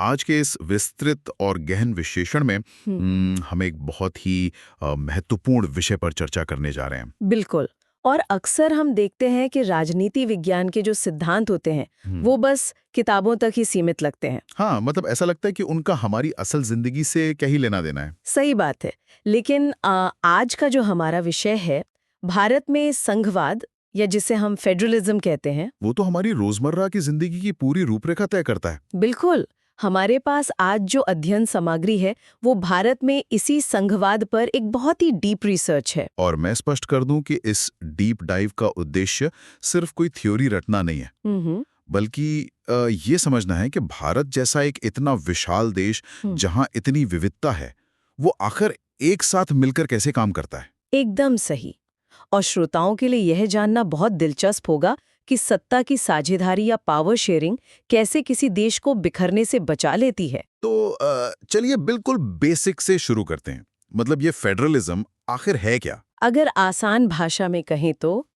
आज के इस विस्तृत और गहन विश्लेषण में हम एक बहुत ही महत्वपूर्ण विषय पर चर्चा करने जा रहे हैं। बिल्कुल। और अक्सर हम देखते हैं कि राजनीति विज्ञान के जो सिद्धांत होते हैं वो बस किताबों तक ही सीमित लगते हैं। हाँ, मतलब ऐसा लगता है कि उनका हमारी असल जिंदगी से क्या ही लेना देना है। सही बात है। लेकिन आज का जो हमारा विषय है, भारत में संघवाद या जिसे हम फेडरलिज्म कहते हैं, वो तो हमारी रोजमर्रा की जिंदगी की पूरी रूपरेखा तय करता है। बिल्कुल। हमारे पास आज जो अध्ययन सामग्री है वो भारत में इसी संघवाद पर एक बहुत ही डीप रिसर्च है। और मैं स्पष्ट कर दूं कि इस डीप डाइव का उद्देश्य सिर्फ कोई थ्योरी रटना नहीं है, बल्कि ये समझना है कि भारत जैसा एक इतना विशाल देश जहां इतनी विविधता है, वो आखिर एक साथ मिलकर कैसे काम करता है। एकदम सही। और श्रोताओं के लिए यह जानना बहुत दिलचस्प होगा कि सत्ता की साझेदारी या पावर शेयरिंग कैसे किसी देश को बिखरने से बचा लेती है। तो चलिए बिल्कुल बेसिक से शुरू करते हैं। मतलब ये फेडरलिज्म आखिर है क्या? अगर आसान भाषा में कहें तो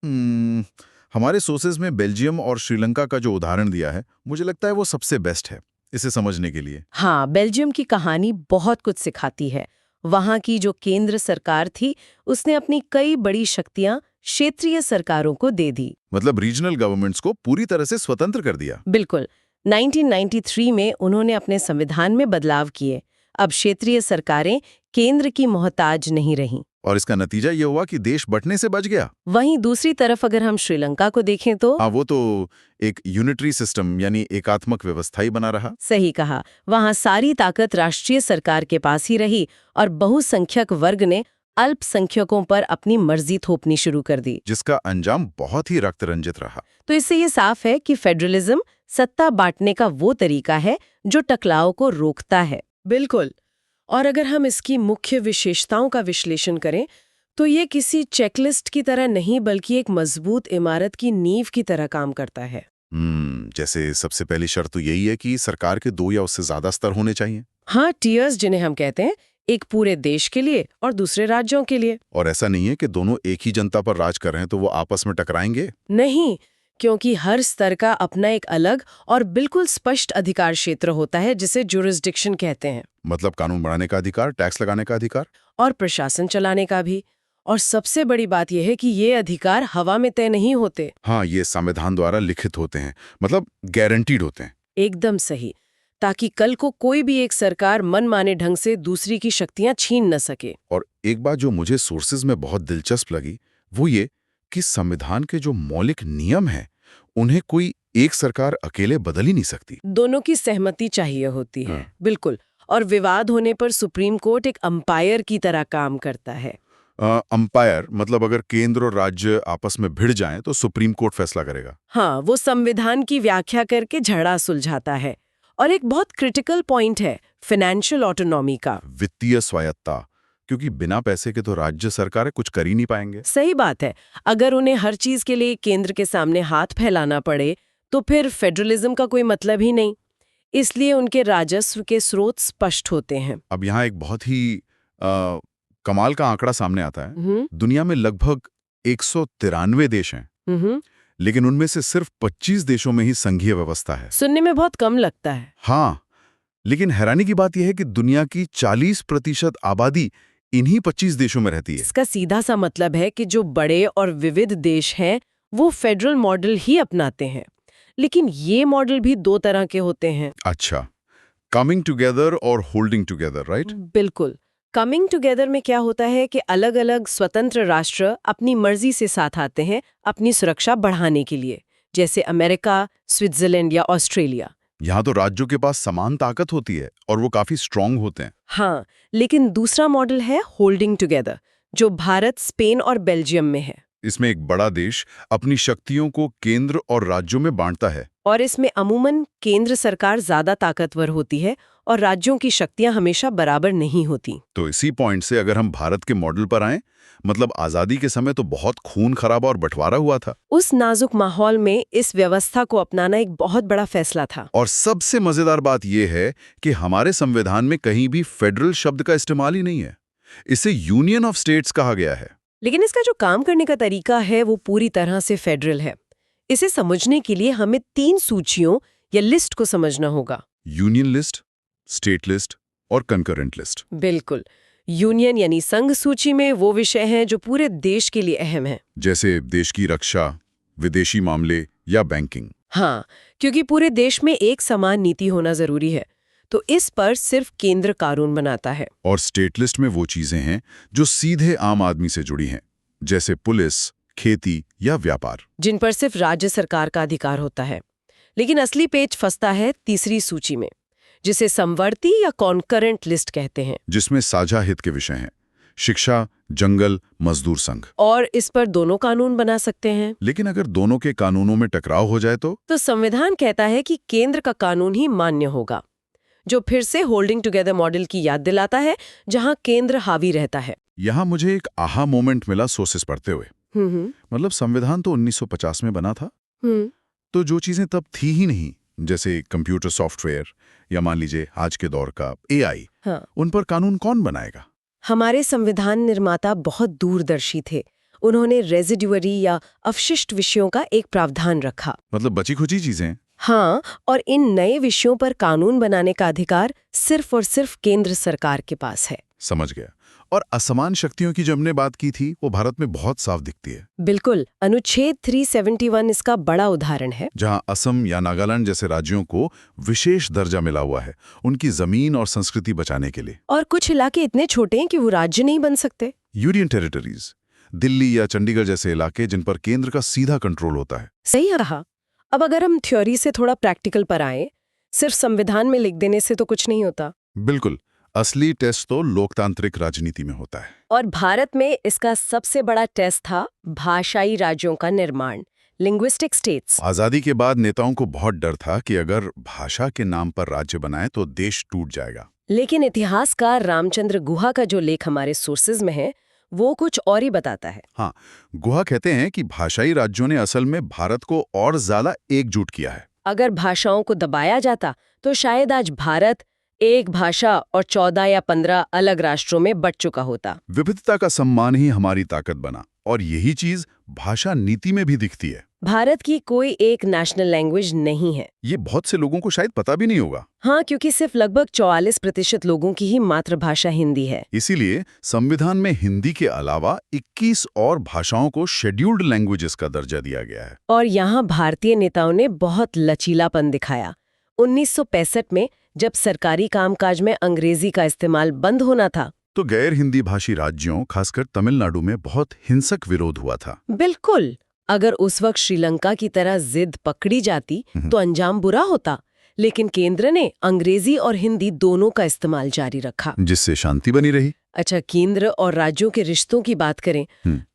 हमारे सोर्सेज में बेल्जियम और श्रीलंका का जो उदाहरण दिया है, मुझे लगता है वो सबसे बेस्ट है इसे समझने के लिए। हाँ, बेल्जियम की कहानी बहुत कुछ सिखाती है। वहाँ की जो केंद्र सरकार थी उसने अपनी कई बड़ी शक्तियां क्षेत्रीय सरकारों को दे दी। मतलब रीजनल गवर्नमेंट्स को पूरी तरह से स्वतंत्र कर दिया। बिल्कुल। 1993 में उन्होंने अपने संविधान में बदलाव किए। अब क्षेत्रीय सरकारें केंद्र की मोहताज नहीं रहीं। और इसका नतीजा ये हुआ कि देश बंटने से बच गया। वहीं दूसरी तरफ अगर हम श्रीलंका को देखें तो हाँ, वो तो एक यूनिटरी सिस्टम यानी एकात्मक व्यवस्था ही बना रहा। सही कहा। वहां सारी ताकत राष्ट्रीय सरकार के पास ही रही और बहुसंख्यक वर्ग ने अल्पसंख्यकों पर अपनी मर्जी थोपनी शुरू कर दी, जिसका अंजाम बहुत ही रक्तरंजित रहा। तो इससे ये साफ है कि फेडरलिज्म सत्ता बांटने का वो तरीका है जो टकराव को रोकता है। बिल्कुल। और अगर हम इसकी मुख्य विशेषताओं का विश्लेषण करें तो ये किसी चेकलिस्ट की तरह नहीं बल्कि एक मजबूत इमारत की नींव की तरह काम करता है। जैसे सबसे पहली शर्त तो यही है कि सरकार के 2 या उससे ज्यादा स्तर होने चाहिए। हाँ, टियर्स जिन्हें हम कहते हैं, एक पूरे देश के लिए और दूसरे राज्यों के लिए। और ऐसा नहीं है कि दोनों एक ही जनता पर राज कर रहे हैं तो वो आपस में टकराएंगे। नहीं, क्योंकि हर स्तर का अपना एक अलग और बिल्कुल स्पष्ट अधिकार क्षेत्र होता है जिसे जुरिस्डिक्शन कहते हैं। मतलब कानून बनाने का अधिकार, टैक्स लगाने का अधिकार और प्रशासन चलाने का भी। और सबसे बड़ी बात यह है कि ये अधिकार हवा में तय नहीं होते। हाँ, ये संविधान द्वारा लिखित होते हैं, मतलब गारंटीड होते हैं। एकदम सही। ताकि कल को कोई भी एक सरकार मनमाने ढंग से दूसरी की शक्तियां छीन न सके। और एक बात जो मुझे सोर्सेज में बहुत दिलचस्प लगी वो ये कि संविधान के जो मौलिक नियम हैं उन्हें कोई एक सरकार अकेले बदल ही नहीं सकती। दोनों की सहमति चाहिए होती है। बिल्कुल। और विवाद होने पर सुप्रीम कोर्ट एक अंपायर की तरह काम करता है। अंपायर मतलब अगर केंद्र और राज्य आपस में भिड़ जाएं तो सुप्रीम कोर्ट फैसला करेगा। हाँ, वो संविधान की व्याख्या करके झगड़ा सुलझाता है। और एक बहुत क्रिटिकल पॉइंट है फाइनेंशियल ऑटोनॉमी का, वित्तीय स्वायत्ता, क्योंकि बिना पैसे के तो राज्य सरकारें कुछ कर ही नहीं पाएंगे। सही बात है। अगर उन्हें हर चीज के लिए केंद्र के सामने हाथ फैलाना पड़े तो फिर फेडरलिज्म का कोई मतलब ही नहीं। इसलिए उनके राजस्व के स्रोत स्पष्ट होते हैं। अब यहाँ एक बहुत ही कमाल का आंकड़ा सामने आता है। दुनिया में लगभग 193 देश हैं, लेकिन उनमें से सिर्फ 25 देशों में ही संघीय व्यवस्था है। सुनने में बहुत कम लगता है। हाँ, लेकिन हैरानी की बात यह है कि दुनिया की 40% आबादी इन्हीं 25 देशों में रहती है। इसका सीधा सा मतलब है कि जो बड़े और विविध देश हैं वो फेडरल मॉडल ही अपनाते हैं। लेकिन ये मॉडल भी 2 तरह के होते हैं। अच्छा, कमिंग टुगेदर और होल्डिंग टुगेदर, राइट? बिल्कुल। कमिंग टुगेदर में क्या होता है कि अलग अलग स्वतंत्र राष्ट्र अपनी मर्जी से साथ आते हैं अपनी सुरक्षा बढ़ाने के लिए, जैसे अमेरिका, स्विट्जरलैंड या ऑस्ट्रेलिया। यहाँ तो राज्यों के पास समान ताकत होती है और वो काफी स्ट्रांग होते हैं। हाँ, लेकिन दूसरा मॉडल है होल्डिंग टुगेदर, जो भारत, स्पेन और बेल्जियम में है। इसमें एक बड़ा देश अपनी शक्तियों को केंद्र और राज्यों में बांटता है। और इसमें अमूमन केंद्र सरकार ज्यादा ताकतवर होती है और राज्यों की शक्तियां हमेशा बराबर नहीं होती। तो इसी पॉइंट से अगर हम भारत के मॉडल पर आएं, मतलब आजादी के समय तो बहुत खून खराबा और बंटवारा हुआ था। उस नाजुक माहौल में इस व्यवस्था को अपनाना एक बहुत बड़ा फैसला था। और सबसे मजेदार बात यह है कि हमारे संविधान में कहीं भी फेडरल शब्द का इस्तेमाल ही नहीं है। इसे यूनियन ऑफ स्टेट्स कहा गया है। लेकिन इसका जो काम करने का तरीका है वो पूरी तरह से फेडरल है। इसे समझने के लिए हमें 3 सूचियों या लिस्ट को समझना होगा। यूनियन लिस्ट, स्टेट लिस्ट और कंकरेंट लिस्ट। बिल्कुल। यूनियन यानी संघ सूची में वो विषय हैं जो पूरे देश के लिए अहम है। जैसे देश की रक्षा, विदेशी मामले या बैंकिंग। हाँ, क्योंकि पूरे देश में एक समान नीति होना जरूरी है, तो इस पर सिर्फ केंद्र कानून बनाता है। और स्टेट लिस्ट में वो चीजें हैं जो सीधे आम आदमी से जुड़ी हैं, जैसे पुलिस, खेती या व्यापार, जिन पर सिर्फ राज्य सरकार का अधिकार होता है। लेकिन असली पेच फंसता है तीसरी सूची में, जिसे समवर्ती या कॉन्करेंट लिस्ट कहते हैं, जिसमें साझा हित के विषय हैं, शिक्षा, जंगल, मजदूर संघ। और इस पर दोनों कानून बना सकते हैं। लेकिन अगर दोनों के कानूनों में टकराव हो जाए तो संविधान कहता है कि केंद्र का कानून ही मान्य होगा, जो फिर से होल्डिंग टुगेदर मॉडल की याद दिलाता है, जहां केंद्र हावी रहता है। यहाँ मुझे एक आहा मोमेंट मिला सोर्सेस पढ़ते हुए। मतलब संविधान तो 1950 में बना था, तो जो चीजें तब थी ही नहीं, जैसे कंप्यूटर सॉफ्टवेयर या मान लीजिए आज के दौर का एआई, उन पर कानून कौन बनाएगा? हमारे संविधान निर्माता बहुत दूरदर्शी थे। उन्होंने रेजिडुअरी या अवशिष्ट विषयों का एक प्रावधान रखा। मतलब बची खुची चीजें। हाँ, और इन नए विषयों पर कानून बनाने का अधिकार सिर्फ और सिर्फ केंद्र सरकार के पास है। समझ गया। और असमान शक्तियों की जो हमने बात की थी, वो भारत में बहुत साफ दिखती है। बिल्कुल। अनुच्छेद 371 इसका बड़ा उदाहरण है, जहां असम या नागालैंड जैसे राज्यों को विशेष दर्जा मिला हुआ है उनकी जमीन और संस्कृति बचाने के लिए। और कुछ इलाके इतने छोटे हैं कि वो राज्य नहीं बन सकते। यूनियन टेरिटरीज, दिल्ली या चंडीगढ़ जैसे इलाके जिन पर केंद्र का सीधा कंट्रोल होता है। सही कहा। अब अगर हम थ्योरी से थोड़ा प्रैक्टिकल पर आए, सिर्फ संविधान में लिख देने से तो कुछ नहीं होता। बिल्कुल। असली टेस्ट तो लोकतांत्रिक राजनीति में होता है। और भारत में इसका सबसे बड़ा टेस्ट था भाषाई राज्यों का निर्माण, लिंग्विस्टिक स्टेट्स। आजादी के बाद नेताओं को बहुत डर था कि अगर भाषा के नाम पर राज्य बनाए तो देश टूट जाएगा। लेकिन इतिहासकार रामचंद्र गुहा का जो लेख हमारे सोर्सेज में है, वो कुछ और ही बताता है। हाँ, गुहा कहते हैं कि भाषाई राज्यों ने असल में भारत को और ज्यादा एकजुट किया है। अगर भाषाओं को दबाया जाता तो शायद आज भारत एक भाषा और 14 या 15 अलग राष्ट्रों में बंट चुका होता। विविधता का सम्मान ही हमारी ताकत बना, और यही चीज भाषा नीति में भी दिखती है। भारत की कोई एक नेशनल लैंग्वेज नहीं है। ये बहुत से लोगों को शायद पता भी नहीं होगा। हाँ, क्योंकि सिर्फ लगभग 44% लोगों की ही मातृभाषा हिंदी है। इसीलिए संविधान में हिंदी के अलावा 21 और भाषाओं को शेड्यूल्ड लैंग्वेजेस का दर्जा दिया गया है। और यहाँ भारतीय नेताओं ने बहुत लचीलापन दिखाया। 1965 में जब सरकारी कामकाज में अंग्रेजी का इस्तेमाल बंद होना था, तो गैर हिंदी भाषी राज्यों, खासकर तमिलनाडु में बहुत हिंसक विरोध हुआ था। बिल्कुल। अगर उस वक्त श्रीलंका की तरह जिद पकड़ी जाती तो अंजाम बुरा होता, लेकिन केंद्र ने अंग्रेजी और हिंदी दोनों का इस्तेमाल जारी रखा, जिससे शांति बनी रही। अच्छा, केंद्र और राज्यों के रिश्तों की बात करें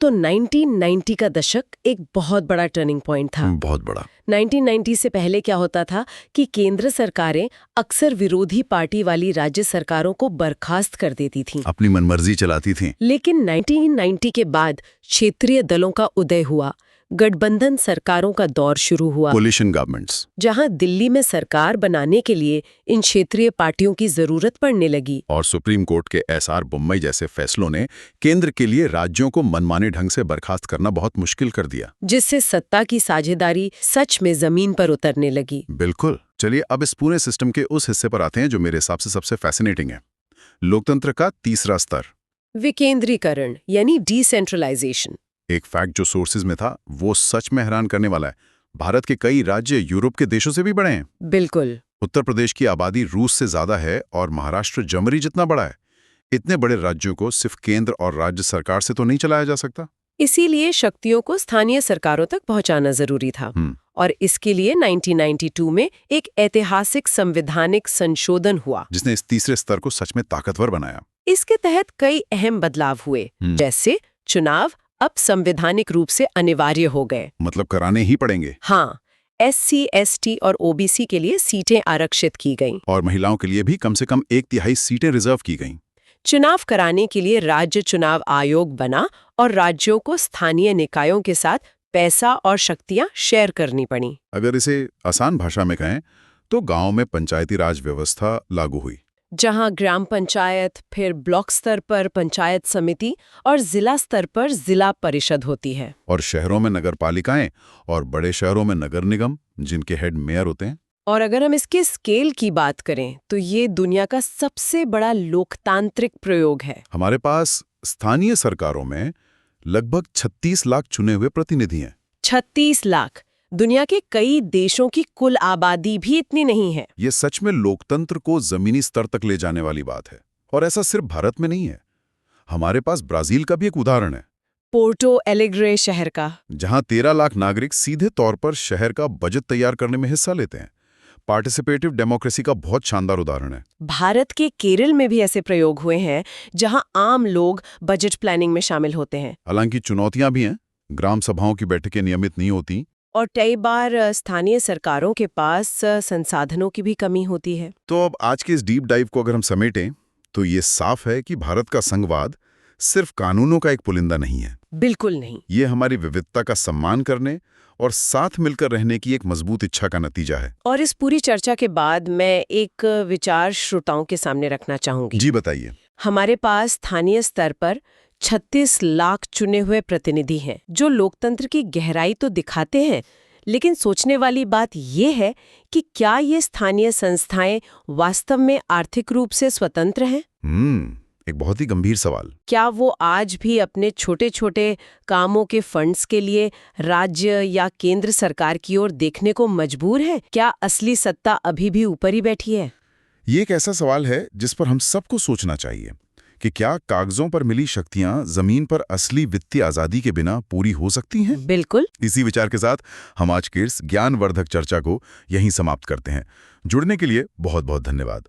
तो 1990 का दशक एक बहुत बड़ा टर्निंग पॉइंट था। बहुत बड़ा। 1990 से पहले क्या होता था कि केंद्र सरकारें अक्सर विरोधी पार्टी वाली राज्य सरकारों को बर्खास्त कर देती थीं, अपनी मनमर्जी चलाती थीं। लेकिन 1990 के बाद क्षेत्रीय दलों का उदय हुआ, गठबंधन सरकारों का दौर शुरू हुआ, कोलिशन गवर्नमेंट्स, जहां दिल्ली में सरकार बनाने के लिए इन क्षेत्रीय पार्टियों की जरूरत पड़ने लगी। और सुप्रीम कोर्ट के एसआर बोम्मई जैसे फैसलों ने केंद्र के लिए राज्यों को मनमाने ढंग से बर्खास्त करना बहुत मुश्किल कर दिया, जिससे सत्ता की साझेदारी सच में जमीन पर उतरने लगी। बिल्कुल। चलिए अब इस पूरे सिस्टम के उस हिस्से पर आते हैं जो मेरे हिसाब से सबसे फैसिनेटिंग है, लोकतंत्र का तीसरा स्तर, विकेंद्रीकरण यानी डिसेंट्रलाइजेशन। एक फैक्ट जो सोर्सेज में था वो सच में हैरान करने वाला है। भारत के कई राज्य यूरोप के देशों से भी बड़े हैं। बिल्कुल। उत्तर प्रदेश की आबादी रूस से ज्यादा है और महाराष्ट्र जर्मनी जितना बड़ा है। इतने बड़े राज्यों को सिर्फ केंद्र और राज्य सरकार से तो नहीं चलाया जा सकता। इसीलिए शक्तियों को स्थानीय सरकारों तक पहुंचाना जरूरी था। और इसके लिए 1992 में एक ऐतिहासिक संवैधानिक संशोधन हुआ, जिसने इस तीसरे स्तर को सच में ताकतवर बनाया। इसके तहत कई अहम बदलाव हुए, जैसे चुनाव अब संवैधानिक रूप से अनिवार्य हो गए। मतलब कराने ही पड़ेंगे। हाँ, SC, ST और OBC के लिए सीटें आरक्षित की गईं। और महिलाओं के लिए भी कम से कम 1/3 सीटें रिजर्व की गईं। चुनाव कराने के लिए राज्य चुनाव आयोग बना और राज्यों को स्थानीय निकायों के साथ पैसा और शक्तियां शेयर करनी पड़ी। अगर इसे आसान भाषा में कहें तो गांव में पंचायती राज व्यवस्था लागू हुई, जहां ग्राम पंचायत, फिर ब्लॉक स्तर पर पंचायत समिति और जिला स्तर पर जिला परिषद होती है। और शहरों में नगर पालिकाएं और बड़े शहरों में नगर निगम, जिनके हेड मेयर होते हैं। और अगर हम इसके स्केल की बात करें तो ये दुनिया का सबसे बड़ा लोकतांत्रिक प्रयोग है। हमारे पास स्थानीय सरकारों में लगभग 36 लाख चुने हुए प्रतिनिधि हैं। 36 लाख। दुनिया के कई देशों की कुल आबादी भी इतनी नहीं है। ये सच में लोकतंत्र को जमीनी स्तर तक ले जाने वाली बात है। और ऐसा सिर्फ भारत में नहीं है। हमारे पास ब्राजील का भी एक उदाहरण है, पोर्टो एलेग्रे शहर का, जहां 13 लाख नागरिक सीधे तौर पर शहर का बजट तैयार करने में हिस्सा लेते हैं। पार्टिसिपेटिव डेमोक्रेसी का बहुत शानदार उदाहरण है। भारत के केरल में भी ऐसे प्रयोग हुए हैं जहां आम लोग बजट प्लानिंग में शामिल होते हैं। हालांकि चुनौतियां भी हैं। ग्राम सभाओं की बैठकें नियमित नहीं होती और कई बार स्थानीय सरकारों के पास संसाधनों की भी कमी होती है। तो अब आज के इस डीप डाइव को अगर हम समेटें तो ये साफ है कि भारत का संघवाद सिर्फ कानूनों का एक पुलिंदा नहीं है। बिल्कुल नहीं। ये हमारी विविधता का सम्मान करने और साथ मिलकर रहने की एक मजबूत इच्छा का नतीजा है। और इस पूरी चर्चा के बाद मैं एक विचार श्रोताओं के सामने रखना चाहूंगी। जी बताइए। हमारे पास स्थानीय स्तर पर 36 लाख चुने हुए प्रतिनिधि हैं जो लोकतंत्र की गहराई तो दिखाते हैं, लेकिन सोचने वाली बात यह है कि क्या ये स्थानीय संस्थाएं वास्तव में आर्थिक रूप से स्वतंत्र हैं? एक बहुत ही गंभीर सवाल। क्या वो आज भी अपने छोटे छोटे कामों के फंड्स के लिए राज्य या केंद्र सरकार की ओर देखने को मजबूर है? क्या असली सत्ता अभी भी ऊपर ही बैठी है? ये एक ऐसा सवाल है जिस पर हम सबको सोचना चाहिए कि क्या कागजों पर मिली शक्तियां जमीन पर असली वित्तीय आजादी के बिना पूरी हो सकती हैं? बिल्कुल। इसी विचार के साथ हम आज की इस ज्ञानवर्धक चर्चा को यहीं समाप्त करते हैं। जुड़ने के लिए बहुत बहुत धन्यवाद।